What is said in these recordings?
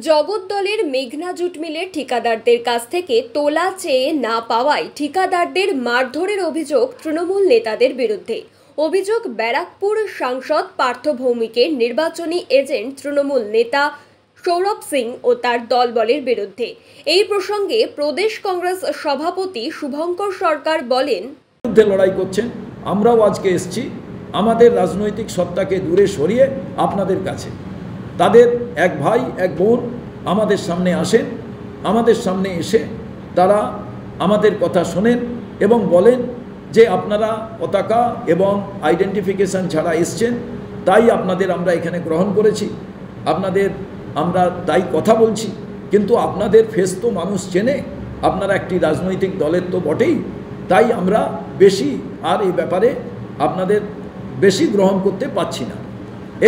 জগদ্দলের মেঘনা জুট মিলের ঠিকাদারদের কাছ থেকে তোলা চেয়ে না পাওয়ায় ঠিকাদারদের মারধরের অভিযোগ তৃণমূল নেতাদের বিরুদ্ধে। অভিযোগ ব্যারাকপুর সাংসদ পার্থ ভৌমিকের নির্বাচনী এজেন্ট তৃণমূল নেতা সৌরভ সিং ও তার দলবলের বিরুদ্ধে। এই প্রসঙ্গে প্রদেশ কংগ্রেস সভাপতি শুভঙ্কর সরকার বলেন, লড়াই করছেন, আমরাও আজকে এসেছি আমাদের রাজনৈতিক সত্তাকে দূরে সরিয়ে আপনাদের কাছে। তাদের এক ভাই এক বোন আমাদের সামনে আসেন, আমাদের সামনে এসে তারা আমাদের কথা শোনেন এবং বলেন যে আপনারা পতাকা এবং আইডেন্টিফিকেশান ছাড়া এসছেন, তাই আপনাদের আমরা এখানে গ্রহণ করেছি, আপনাদের আমরা তাই কথা বলছি। কিন্তু আপনাদের ফেস তো মানুষ চেনে, আপনারা একটি রাজনৈতিক দলের তো বটেই, তাই আমরা বেশি আর এই ব্যাপারে আপনাদের বেশি গ্রহণ করতে পারছি না।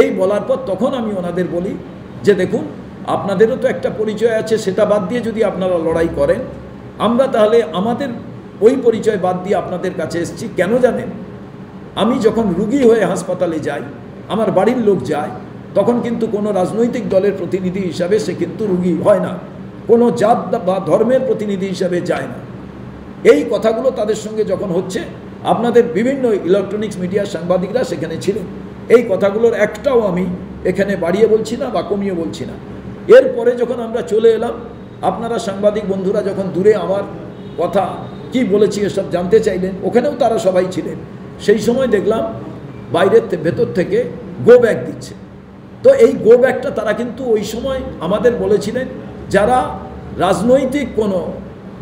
এই বলার পর তখন আমি ওনাদের বলি যে দেখুন, আপনাদেরও তো একটা পরিচয় আছে, সেটা বাদ দিয়ে যদি আপনারা লড়াই করেন, আমরা তাহলে আমাদের ওই পরিচয় বাদ দিয়ে আপনাদের কাছে এসেছি কেন জানেন? আমি যখন রুগী হয়ে হাসপাতালে যাই, আমার বাড়ির লোক যায়, তখন কিন্তু কোনো রাজনৈতিক দলের প্রতিনিধি হিসাবে সে কিন্তু রুগী হয় না, কোনো জাত বা ধর্মের প্রতিনিধি হিসাবে যায় না। এই কথাগুলো তাদের সঙ্গে যখন হচ্ছে, আপনাদের বিভিন্ন ইলেকট্রনিক্স মিডিয়ার সাংবাদিকরা সেখানে ছিলেন, এই কথাগুলোর একটাও আমি এখানে বাড়িয়ে বলছি না বা কমিয়ে বলছি না। এরপরে যখন আমরা চলে এলাম, আপনারা সাংবাদিক বন্ধুরা যখন দূরে আমার কথা কি বলেছি এসব জানতে চাইলেন, ওখানেও তারা সবাই ছিলেন। সেই সময় দেখলাম বাইরের ভেতর থেকে গো ব্যাগ দিচ্ছে। তো এই গো ব্যাগটা তারা কিন্তু ওই সময় আমাদের বলেছিলেন যারা রাজনৈতিক কোনো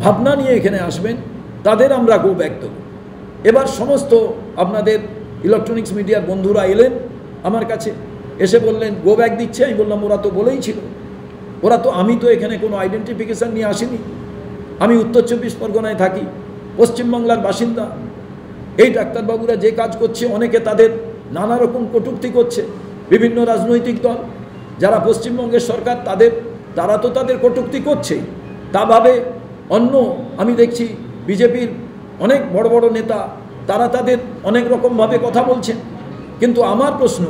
ভাবনা নিয়ে এখানে আসবেন তাদের আমরা গো ব্যাগ দেবো। এবার সমস্ত আপনাদের ইলেকট্রনিক্স মিডিয়ার বন্ধুরা এলেন আমার কাছে, এসে বললেন গো ব্যাগ দিচ্ছে। আমি বললাম ওরা তো বলেই ছিল, আমি তো এখানে কোনো আইডেন্টিফিকেশান নিয়ে আসিনি, আমি উত্তর 24 পরগনায় থাকি, পশ্চিমবাংলার বাসিন্দা। এই ডাক্তারবাবুরা যে কাজ করছে, অনেকে তাদের নানা রকম কটূক্তি করছে, বিভিন্ন রাজনৈতিক দল যারা পশ্চিমবঙ্গের সরকার তারা তো তাদের কটূক্তি করছেই, তা ভাবে অন্য আমি দেখছি বিজেপির অনেক বড় বড় নেতা তারা তাদের অনেক রকমভাবে কথা বলছেন। কিন্তু আমার প্রশ্ন,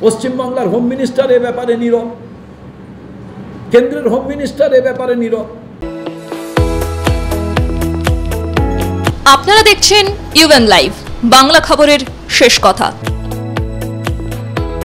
পশ্চিমবাংলার হোম মিনিস্টার এ ব্যাপারে নীরব, কেন্দ্রের হোম মিনিস্টার এ ব্যাপারে নীরব। আপনারা দেখছেন ইউএন লাইভ, বাংলা খবরের শেষ কথা।